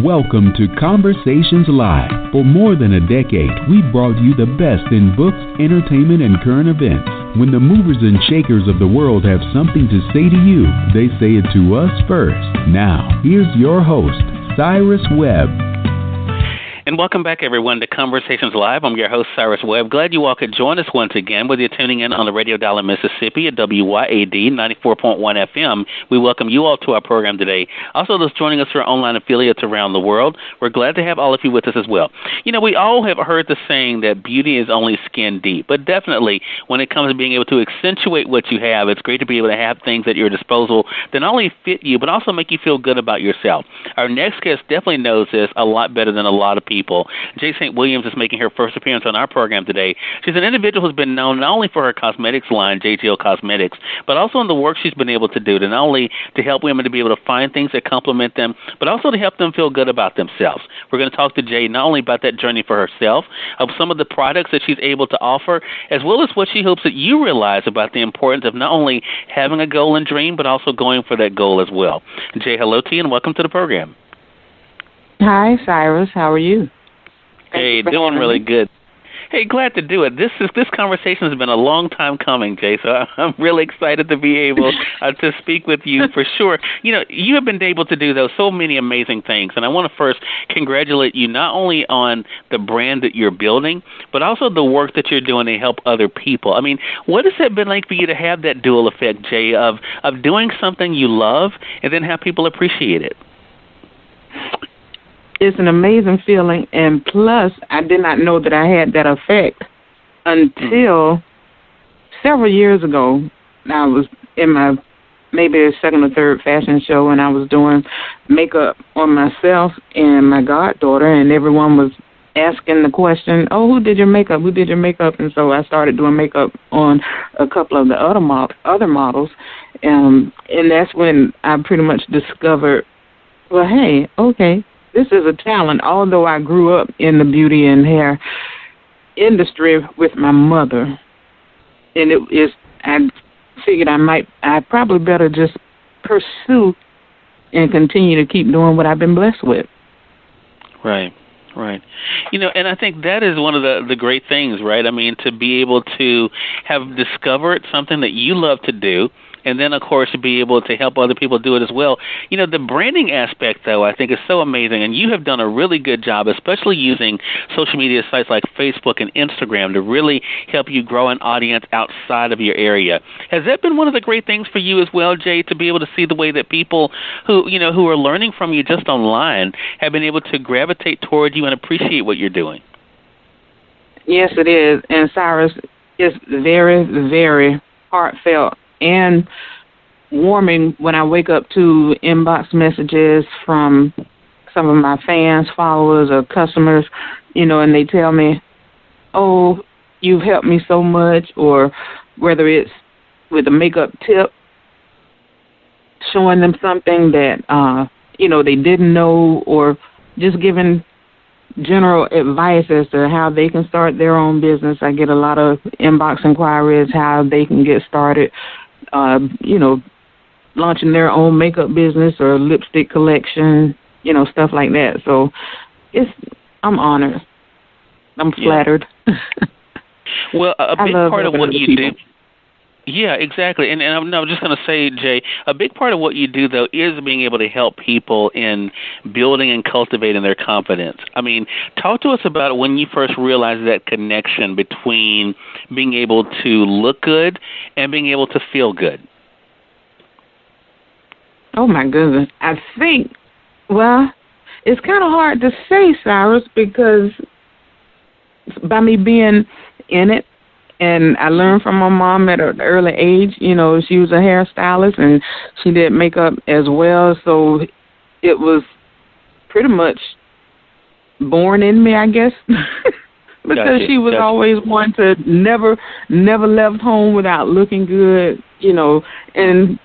Welcome to Conversations Live. For more than a decade, we've brought you the best in books, entertainment, and current events. When the movers and shakers of the world have something to say to you, they say it to us first. Now, here's your host, Cyrus Webb. And welcome back, everyone, to Conversations Live. I'm your host, Cyrus Webb. Glad you all could join us once again, whether you're tuning in on the radio dial in Mississippi at WYAD 94.1 FM. We welcome you all to our program today. Also, those joining us through our online affiliates around the world, we're glad to have all of you with us as well. You know, we all have heard the saying that beauty is only skin deep, but definitely when it comes to being able to accentuate what you have, it's great to be able to have things at your disposal that not only fit you, but also make you feel good about yourself. Our next guest definitely knows this a lot better than a lot of people. Jay St. Williams is making her first appearance on our program today. She's an individual who's been known not only for her cosmetics line, JTL Cosmetics, but also in the work she's been able to do to not only to help women to be able to find things that complement them, but also to help them feel good about themselves. We're going to talk to Jay not only about that journey for herself, of some of the products that she's able to offer, as well as what she hopes that you realize about the importance of not only having a goal and dream, but also going for that goal as well. Jay, hello to you and welcome to the program. Hi, Cyrus. How are you? Hey, doing really good. Hey, glad to do it. This conversation has been a long time coming, Jay, so I'm really excited to be able to speak with you for sure. You know, you have been able to do, though, so many amazing things, and I want to first congratulate you not only on the brand that you're building, but also the work that you're doing to help other people. I mean, what has it been like for you to have that dual effect, Jay, of doing something you love and then have people appreciate it? It's an amazing feeling, and plus, I did not know that I had that effect until several years ago. I was in my maybe second or third fashion show, and I was doing makeup on myself and my goddaughter, and everyone was asking the question, oh, who did your makeup? Who did your makeup? And so I started doing makeup on a couple of the other models, and that's when I pretty much discovered, well, hey, okay, this is a talent. Although I grew up in the beauty and hair industry with my mother, and I figured I probably better just pursue and continue to keep doing what I've been blessed with. Right. You know, and I think that is one of the great things, right? I mean, to be able to have discovered something that you love to do, and then, of course, to be able to help other people do it as well. You know, the branding aspect, though, I think is so amazing, and you have done a really good job, especially using social media sites like Facebook and Instagram to really help you grow an audience outside of your area. Has that been one of the great things for you as well, Jay, to be able to see the way that people who are learning from you just online have been able to gravitate toward you and appreciate what you're doing? Yes, it is. And, Cyrus, it's very, very heartfelt and warming when I wake up to inbox messages from some of my fans, followers, or customers, and they tell me, oh, you've helped me so much, or whether it's with a makeup tip, showing them something that, they didn't know, or just giving general advice as to how they can start their own business. I get a lot of inbox inquiries, how they can get started, launching their own makeup business or lipstick collection, stuff like that. So I'm honored. I'm flattered. Well, a big part of what you do. Yeah, exactly. And I'm just going to say, Jay, a big part of what you do, though, is being able to help people in building and cultivating their confidence. I mean, talk to us about when you first realized that connection between being able to look good and being able to feel good. Oh, my goodness. I think, well, it's kind of hard to say, Cyrus, because by me being in it, and I learned from my mom at an early age. She was a hairstylist, and she did makeup as well. So it was pretty much born in me, I guess, because she was always one to never left home without looking good, And,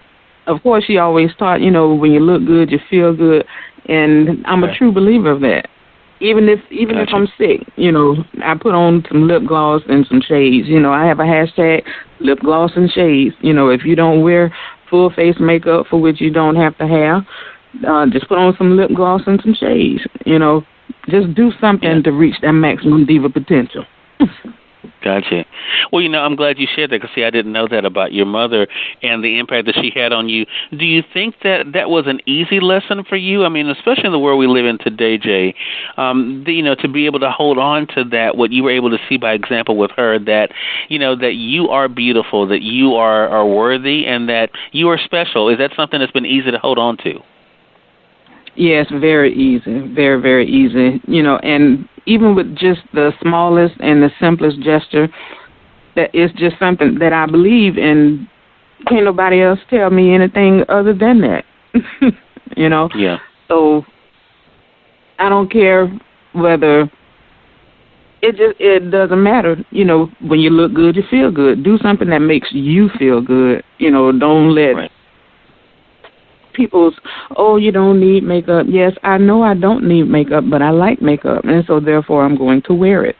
of course, she always taught, when you look good, you feel good. And I'm a true believer of that. Even if I'm sick, I put on some lip gloss and some shades. I have a hashtag, lip gloss and shades. If you don't wear full face makeup, for which you don't have to have, just put on some lip gloss and some shades. Just do something to reach that maximum diva potential. Gotcha. Well, I'm glad you shared that because, I didn't know that about your mother and the impact that she had on you. Do you think that was an easy lesson for you? I mean, especially in the world we live in today, Jay, to be able to hold on to that, what you were able to see by example with her, that, that you are beautiful, that you are worthy, and that you are special. Is that something that's been easy to hold on to? Yes, very easy, very, very easy. And even with just the smallest and the simplest gesture, that is just something that I believe in. Can't nobody else tell me anything other than that. Yeah. So I don't care whether it doesn't matter. When you look good, you feel good. Do something that makes you feel good. Don't let people's, you don't need makeup. Yes, I know I don't need makeup, but I like makeup, and so therefore I'm going to wear it.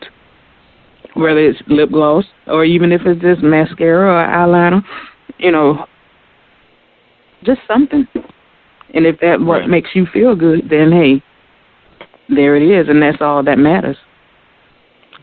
Whether it's lip gloss or even if it's just mascara or eyeliner, just something. And if that what makes you feel good, then hey, there it is, and that's all that matters.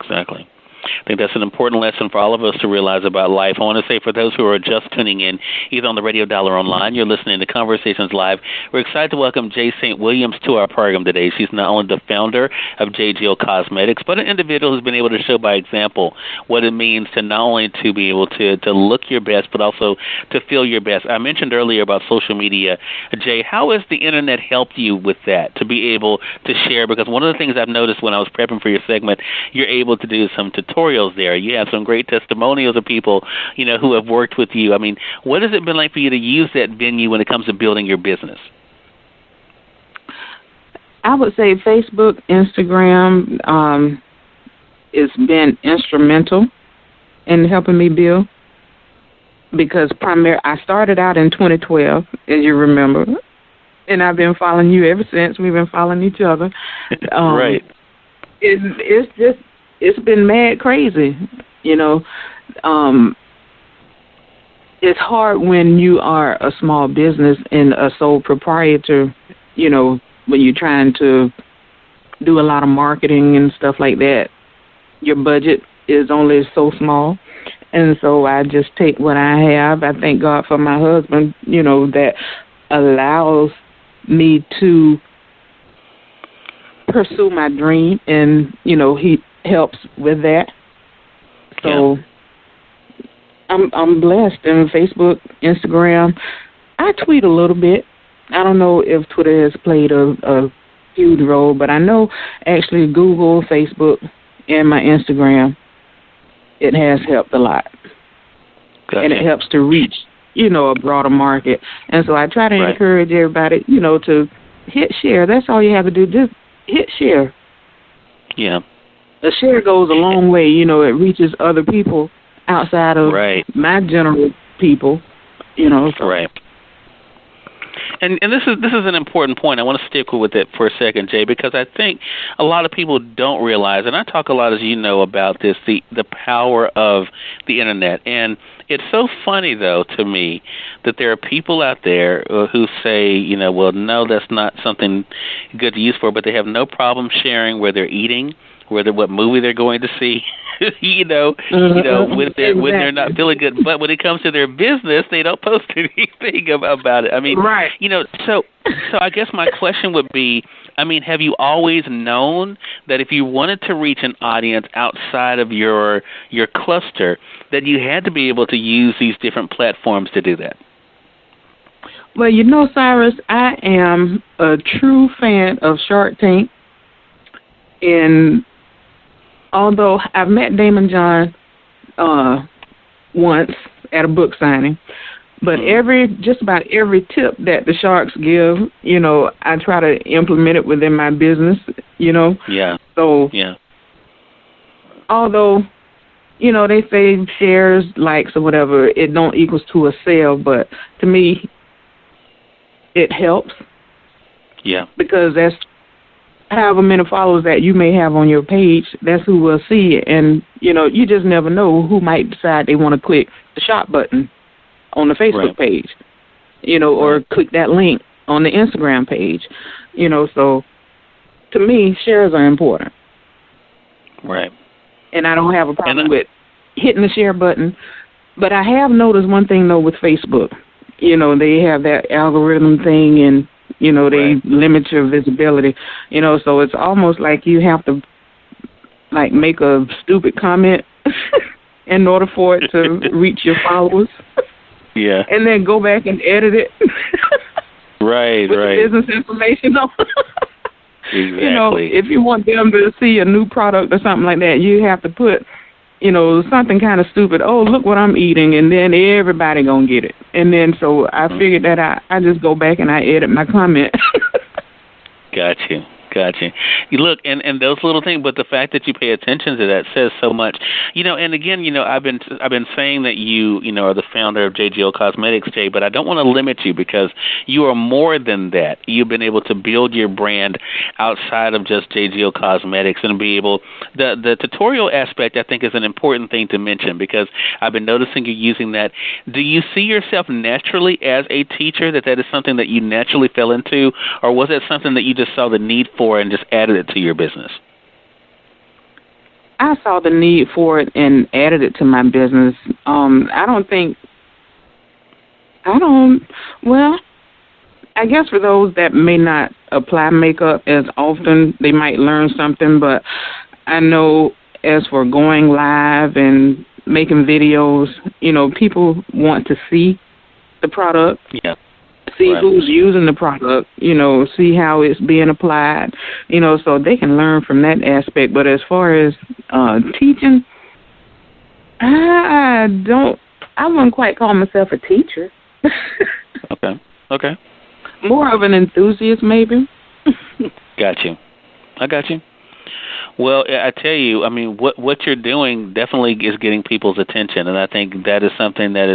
Exactly. I think that's an important lesson for all of us to realize about life. I want to say for those who are just tuning in, either on the Radio Dial or online, you're listening to Conversations Live. We're excited to welcome Jay St. Williams to our program today. She's not only the founder of JGL Cosmetics, but an individual who's been able to show by example what it means to not only to be able to look your best, but also to feel your best. I mentioned earlier about social media. Jay, how has the Internet helped you with that, to be able to share? Because one of the things I've noticed when I was prepping for your segment, you're able to do some tutorials there. You have some great testimonials of people, who have worked with you. I mean, what has it been like for you to use that venue when it comes to building your business? I would say Facebook, Instagram, has been instrumental in helping me build, because I started out in 2012, as you remember, and I've been following you ever since. We've been following each other. Right. It's been mad crazy, It's hard when you are a small business and a sole proprietor, when you're trying to do a lot of marketing and stuff like that. Your budget is only so small. And so I just take what I have. I thank God for my husband, that allows me to pursue my dream, and, he helps with that. So I'm blessed in Facebook, Instagram. I tweet a little bit. I don't know if Twitter has played a huge role, but I know actually Google, Facebook, and my Instagram, it has helped a lot. Gotcha. And it helps to reach, a broader market. And so I try to encourage everybody, to hit share. That's all you have to do. Just hit share. Yeah. A share goes a long way. It reaches other people outside of my general people. So. Right. And this is an important point. I want to stick with it for a second, Jay, because I think a lot of people don't realize, and I talk a lot, as you know, about this, the power of the Internet. And it's so funny, though, to me, that there are people out there who say, well, no, that's not something good to use for, but they have no problem sharing where they're eating, what movie they're going to see, when they're not feeling good. But when it comes to their business, they don't post anything about it. I mean, so I guess my question would be, have you always known that if you wanted to reach an audience outside of your cluster, that you had to be able to use these different platforms to do that? Well, Cyrus, I am a true fan of Shark Tank. And although I've met Damon John once at a book signing, but just about every tip that the Sharks give, I try to implement it within my business, Yeah. So, although, they say shares, likes, or whatever, it don't equals to a sale, but to me, it helps. Yeah. Because that's however many followers that you may have on your page, that's who will see it. And, you just never know who might decide they want to click the shop button on the Facebook page, or click that link on the Instagram page. So to me, shares are important. Right. And I don't have a problem with hitting the share button. But I have noticed one thing, though, with Facebook. They have that algorithm thing, and, they limit your visibility. So it's almost like you have to, like, make a stupid comment in order for it to reach your followers. Yeah. And then go back and edit it. Right, with the business information on. Exactly. If you want them to see a new product or something like that, you have to put, something kind of stupid. Oh, look what I'm eating, and then everybody gonna get it. And then so I figured that I just go back and I edit my comment. Got you. You look, and those little things, but the fact that you pay attention to that says so much. And again, I've been saying that you are the founder of JGL Cosmetics, Jay, but I don't want to limit you because you are more than that. You've been able to build your brand outside of just JGL Cosmetics and be able, the tutorial aspect I think is an important thing to mention because I've been noticing you using that. Do you see yourself naturally as a teacher, that is something that you naturally fell into, or was it something that you just saw the need for and just added it to your business? I saw the need for it and added it to my business. I guess for those that may not apply makeup as often, they might learn something, but I know as for going live and making videos, people want to see the product. Yeah. See who's using the product, see how it's being applied, so they can learn from that aspect. But as far as teaching, I wouldn't quite call myself a teacher. Okay. More of an enthusiast, maybe. Got you. I got you. Well, I tell you, I mean, what you're doing definitely is getting people's attention, and I think that is something that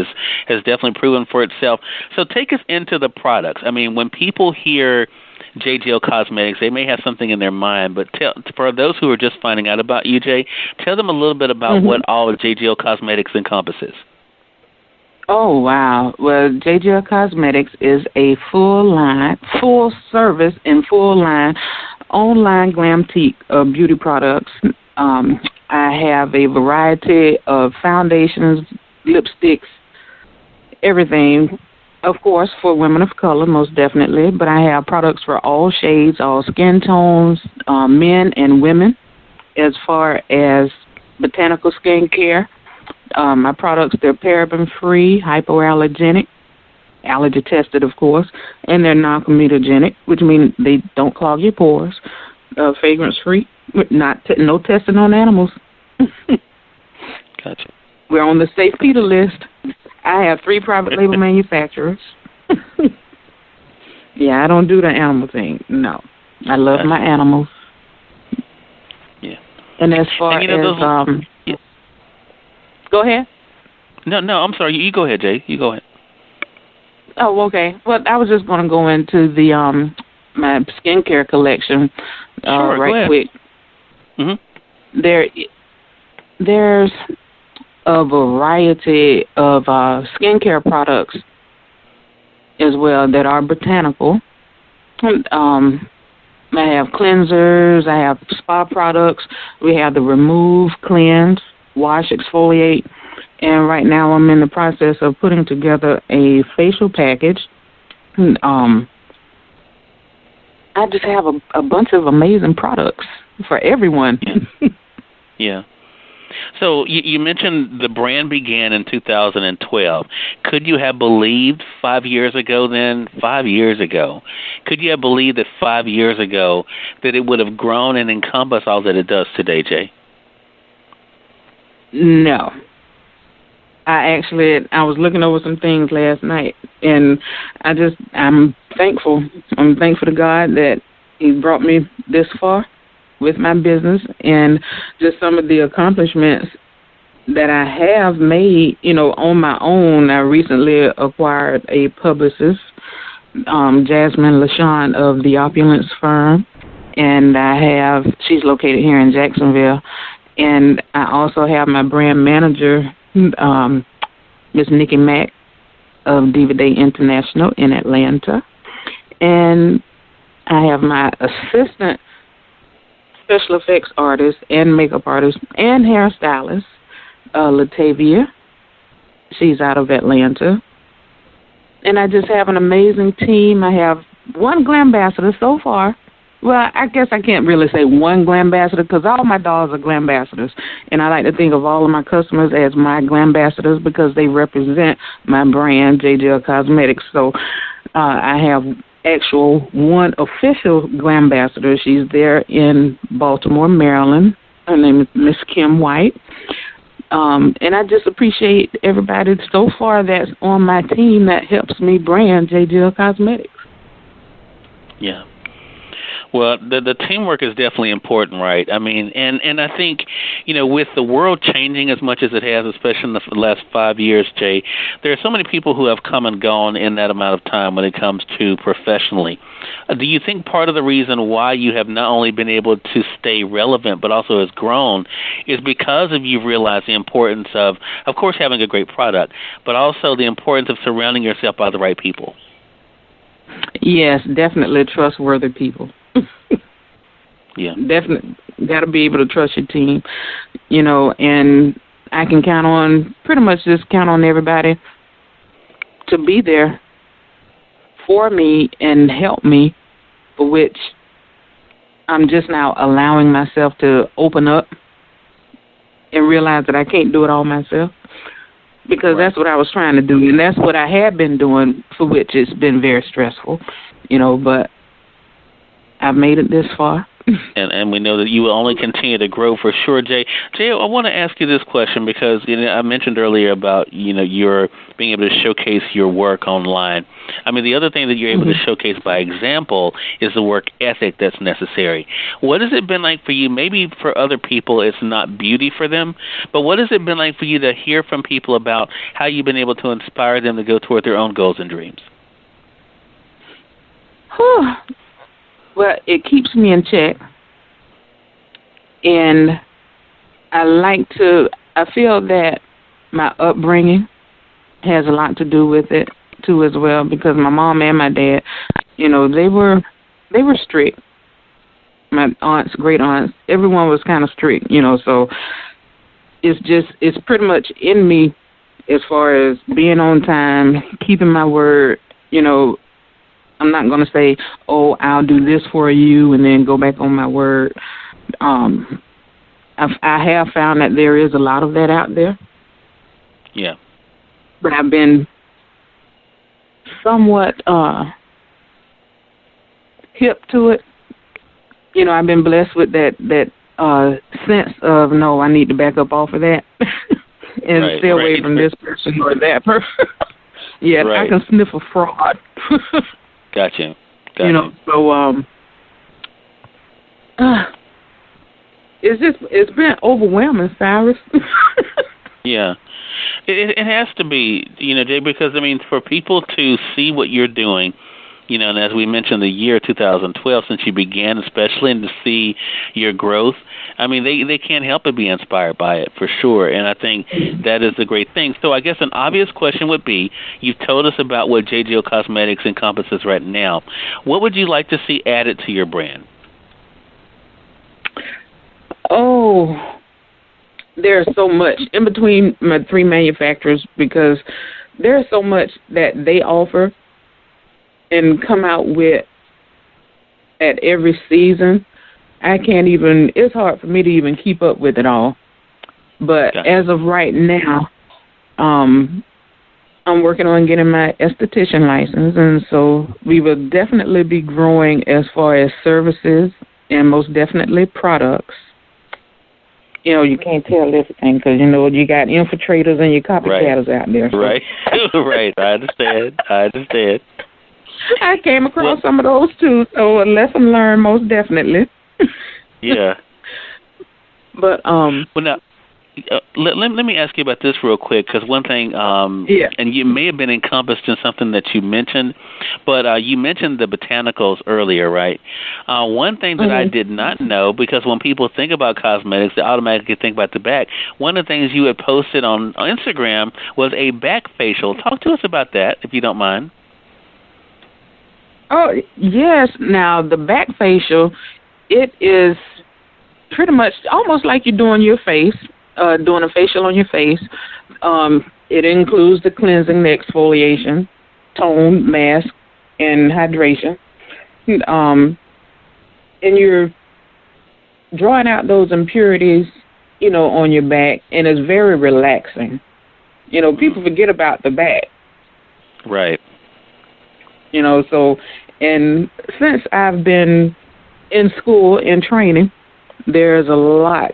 has definitely proven for itself. So take us into the products. I mean, when people hear JGL Cosmetics, they may have something in their mind, but for those who are just finding out about you, Jay, tell them a little bit about what all of JGL Cosmetics encompasses. Oh, wow. Well, JGL Cosmetics is a full service and full line online glamtique of beauty products. I have a variety of foundations, lipsticks, everything, of course, for women of color, most definitely, but I have products for all shades, all skin tones, men and women, as far as botanical skincare. My products, they're paraben-free, hypoallergenic, allergy-tested, of course, and they're non-comedogenic, which means they don't clog your pores, fragrance-free, no testing on animals. Gotcha. We're on the Safe PETA list. I have 3 private label manufacturers. Yeah, I don't do the animal thing. No. I love my animals. Yeah. And as far as... Go ahead. No, I'm sorry. You go ahead, Jay. You go ahead. Oh, okay. Well, I was just going to go into the my skincare collection right quick. Mm-hmm. There's a variety of skincare products as well that are botanical. I have cleansers. I have spa products. We have the Remove, Cleanse, Wash, Exfoliate. And right now I'm in the process of putting together a facial package. I just have a bunch of amazing products for everyone. Yeah. So you mentioned the brand began in 2012. Could you have believed 5 years ago then, 5 years ago, could you have believed that 5 years ago that it would have grown and encompassed all that it does today, Jay? No. I was looking over some things last night, and I'm thankful. I'm thankful to God that He brought me this far with my business and just some of the accomplishments that I have made, on my own. I recently acquired a publicist, Jasmine LaShawn of the Opulence Firm, and she's located here in Jacksonville. And I also have my brand manager, Miss Nikki Mack of Diva Day International in Atlanta. And I have my assistant special effects artist and makeup artist and hairstylist, Latavia. She's out of Atlanta. And I just have an amazing team. I have one glambassador so far. Well, I guess I can't really say one glambassador because all my dolls are glambassadors. And I like to think of all of my customers as my glambassadors because they represent my brand, JGL Cosmetics. So I have actual one official glambassador. She's there in Baltimore, Maryland. Her name is Miss Kim White. And I just appreciate everybody so far that's on my team that helps me brand JGL Cosmetics. Yeah. Well, the teamwork is definitely important, right? I mean, and I think, with the world changing as much as it has, especially in the last 5 years, Jay, there are so many people who have come and gone in that amount of time when it comes to professionally. Do you think part of the reason why you have not only been able to stay relevant but also has grown is because of you've realized the importance of course, having a great product, but also the importance of surrounding yourself by the right people? Yes, definitely trustworthy people. Yeah. Definitely got to be able to trust your team, and I can pretty much count on everybody to be there for me and help me, for which I'm just now allowing myself to open up and realize that I can't do it all myself. Because that's what I was trying to do, and that's what I had been doing, for which it's been very stressful, but I've made it this far. And we know that you will only continue to grow for sure, Jay. Jay, I want to ask you this question because I mentioned earlier about your being able to showcase your work online. I mean, the other thing that you're able to showcase by example is the work ethic that's necessary. What has it been like for you? Maybe for other people it's not beauty for them, but what has it been like for you to hear from people about how you've been able to inspire them to go toward their own goals and dreams? Well, it keeps me in check, and I feel that my upbringing has a lot to do with it, too, as well, because my mom and my dad, they were strict. My aunts, great aunts, everyone was kind of strict, so it's pretty much in me as far as being on time, keeping my word, I'm not going to say, oh, I'll do this for you and then go back on my word. I have found that there is a lot of that out there. Yeah. But I've been somewhat hip to it. I've been blessed with that sense of, no, I need to back up off of that and stay away from this person or that person. Yeah, I can sniff a fraud. Gotcha. So it's been overwhelming, Cyrus. Yeah, it has to be, Jay, because for people to see what you're doing, and as we mentioned, the year 2012 since you began, especially, and to see your growth, they can't help but be inspired by it for sure. And I think that is the great thing. So I guess an obvious question would be: you've told us about what JGL Cosmetics encompasses right now. What would you like to see added to your brand? Oh, there's so much in between my three manufacturers because there's so much that they offer and come out with at every season. It's hard for me to even keep up with it all. But as of right now, I'm working on getting my esthetician license, and so we will definitely be growing as far as services and most definitely products. You can't tell everything because, you got infiltrators and your copycatters out there. So. Right. Right. I understand. I came across some of those too, so a lesson learned, most definitely. Yeah. But well, now, let me ask you about this real quick, because one thing, and you may have been encompassed in something that you mentioned, but you mentioned the botanicals earlier, right? One thing that I did not know, because when people think about cosmetics, they automatically think about the back. One of the things you had posted on Instagram was a back facial. Talk to us about that, if you don't mind. Oh, yes. Now, the back facial, it is pretty much almost like you're doing your face, doing a facial on your face. It includes the cleansing, the exfoliation, tone, mask, and hydration. And you're drawing out those impurities, on your back, and it's very relaxing. People forget about the back. Right. And since I've been in school and training, there's a lot,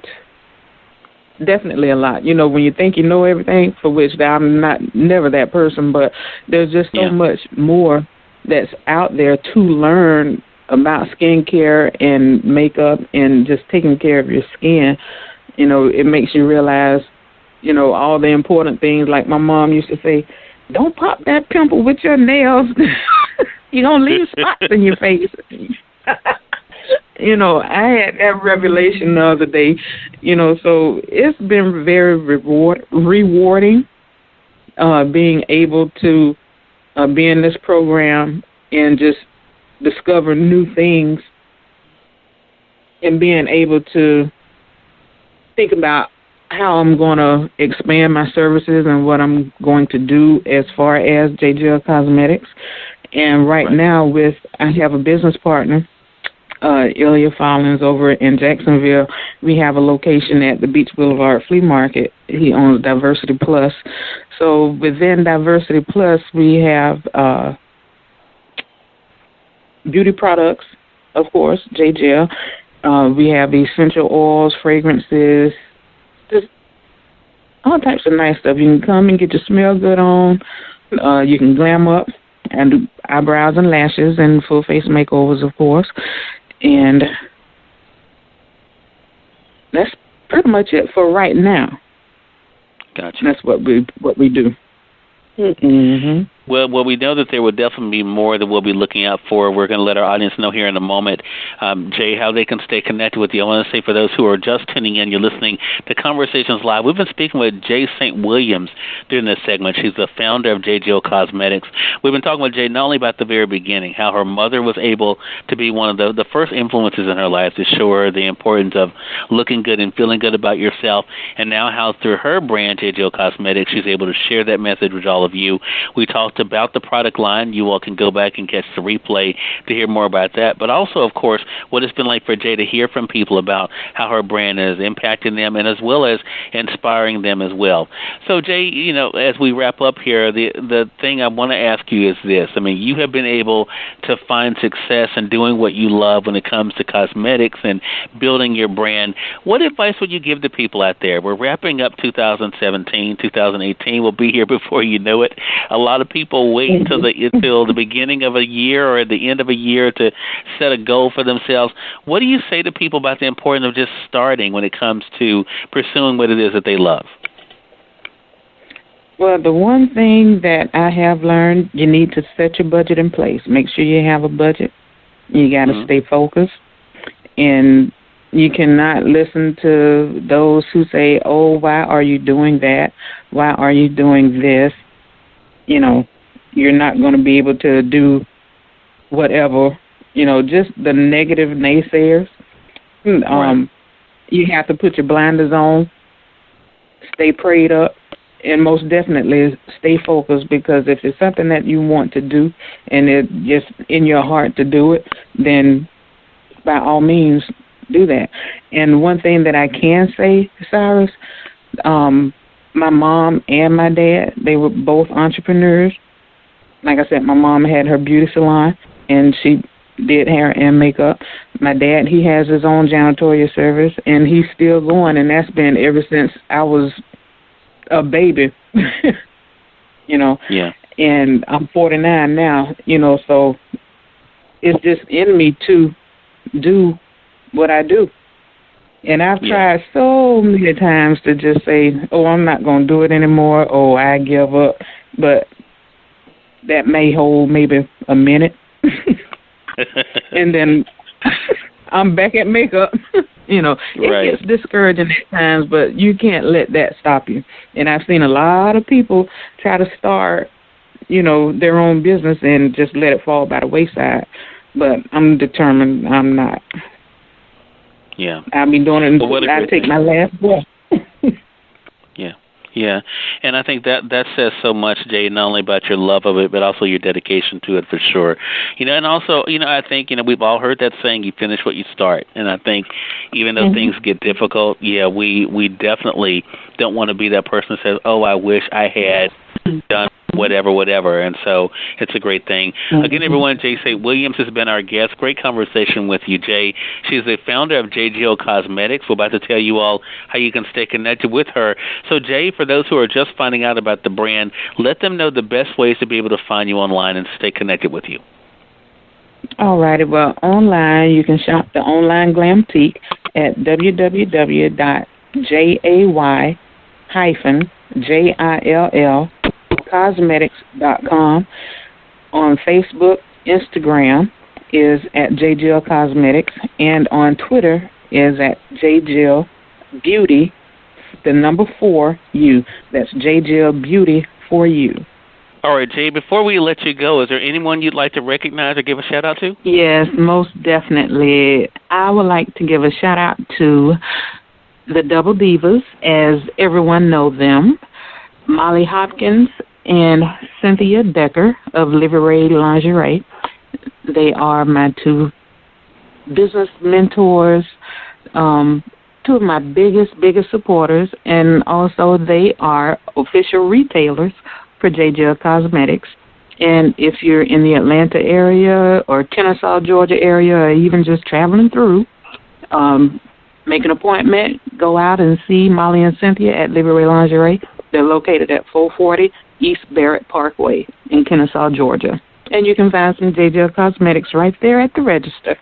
definitely a lot. When you think you know everything, for which I'm never that person, but there's just so much more that's out there to learn about skincare and makeup and just taking care of your skin. It makes you realize, all the important things. Like my mom used to say, don't pop that pimple with your nails. You're going to leave spots in your face. I had that revelation the other day, so it's been very rewarding being able to be in this program and just discover new things and being able to think about how I'm going to expand my services and what I'm going to do as far as JGL Cosmetics. And right now I have a business partner, Ilya Follins, over in Jacksonville. We have a location at the Beach Boulevard Flea Market. He owns Diversity Plus. So within Diversity Plus, we have beauty products, of course, JGL. We have essential oils, fragrances, just all types of nice stuff. You can come and get your smell good on. You can glam up and do eyebrows and lashes and full face makeovers, of course. And that's pretty much it for right now. Gotcha. That's what we do. Mm-hmm. Well, we know that there will definitely be more that we'll be looking out for. We're going to let our audience know here in a moment, Jay, how they can stay connected with you. I want to say for those who are just tuning in, you're listening to Conversations Live. We've been speaking with Jay St. Williams during this segment. She's the founder of JGL Cosmetics. We've been talking with Jay not only about the very beginning, how her mother was able to be one of the first influences in her life to show her the importance of looking good and feeling good about yourself, and now how through her brand, JGL Cosmetics, she's able to share that message with all of you. We talked about the product line. You all can go back and catch the replay to hear more about that. But also, of course, what it's been like for Jay to hear from people about how her brand is impacting them and as well as inspiring them as well. So, Jay, as we wrap up here, the thing I want to ask you is this. I mean, you have been able to find success in doing what you love when it comes to cosmetics and building your brand. What advice would you give to people out there? We're wrapping up 2017, 2018 will be here before you know it. A lot of people wait until the beginning of a year or at the end of a year to set a goal for themselves. What do you say to people about the importance of just starting when it comes to pursuing what it is that they love? Well, the one thing that I have learned, you need to set your budget in place. Make sure you have a budget. You got to stay focused. And you cannot listen to those who say, oh, why are you doing that? Why are you doing this? You're not going to be able to do whatever, just the negative naysayers. Right. You have to put your blinders on, stay prayed up, and most definitely stay focused, because if it's something that you want to do and it's just in your heart to do it, then by all means do that. And one thing that I can say, Cyrus, my mom and my dad, they were both entrepreneurs. Like I said, my mom had her beauty salon, and she did hair and makeup. My dad, he has his own janitorial service, and he's still going, and that's been ever since I was a baby, Yeah. And I'm 49 now, so it's just in me to do what I do. And I've tried so many times to just say, oh, I'm not going to do it anymore, oh, I give up. But that may hold maybe a minute. And then I'm back at makeup. It gets discouraging at times, but you can't let that stop you. And I've seen a lot of people try to start, their own business and just let it fall by the wayside. But I'm determined I'm not. Yeah. I'll be doing it until I take my last breath. Yeah, and I think that says so much, Jay, not only about your love of it, but also your dedication to it, for sure. And also, I think, we've all heard that saying, you finish what you start. And I think even though things get difficult, we definitely don't want to be that person that says, oh, I wish I had done whatever. And so it's a great thing. Again, everyone, Jay St. Williams has been our guest. Great conversation with you, Jay. She's the founder of J.Jill Cosmetics. We're about to tell you all how you can stay connected with her. So, Jay, for those who are just finding out about the brand, let them know the best ways to be able to find you online and stay connected with you. All righty. Well, online, you can shop the online Glamtique at www.jay-cosmetics.com. On Facebook, Instagram is at J.Jill Cosmetics, and on Twitter is at J.Jill Beauty, the number 4U. That's J.Jill Beauty 4U. All right, Jay, before we let you go, is there anyone you'd like to recognize or give a shout-out to? Yes, most definitely. I would like to give a shout-out to the Double Divas, as everyone knows them, Molly Hopkins and Cynthia Decker of Liveray Lingerie. They are my two business mentors, two of my biggest supporters, and also they are official retailers for J.Jill Cosmetics. And if you're in the Atlanta area or Kennesaw, Georgia area, or even just traveling through, make an appointment, go out and see Molly and Cynthia at Liveray Lingerie. They're located at 440 East Barrett Parkway in Kennesaw, Georgia. And you can find some J.Jill Cosmetics right there at the register.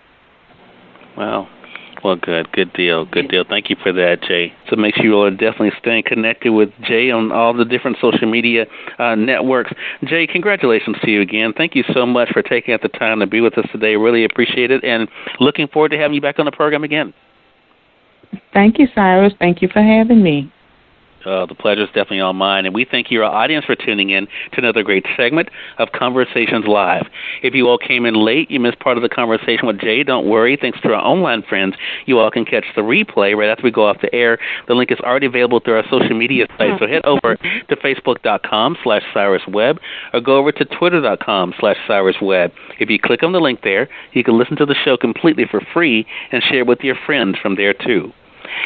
Wow. Well, good deal. Thank you for that, Jay. So make sure you are definitely staying connected with Jay on all the different social media networks. Jay, congratulations to you again. Thank you so much for taking out the time to be with us today. Really appreciate it, and looking forward to having you back on the program again. Thank you, Cyrus. Thank you for having me. The pleasure is definitely all mine, and we thank your audience for tuning in to another great segment of Conversations Live. If you all came in late, you missed part of the conversation with Jay, don't worry. Thanks to our online friends, you all can catch the replay right after we go off the air. The link is already available through our social media site, so head over to Facebook.com/Cyrus Webb or go over to Twitter.com/Cyrus Webb. If you click on the link there, you can listen to the show completely for free and share with your friends from there, too.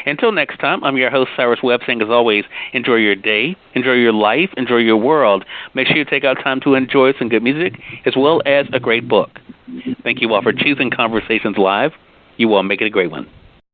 Until next time, I'm your host, Cyrus Webb, saying, as always, enjoy your day, enjoy your life, enjoy your world. Make sure you take out time to enjoy some good music as well as a great book. Thank you all for choosing Conversations Live. You all make it a great one.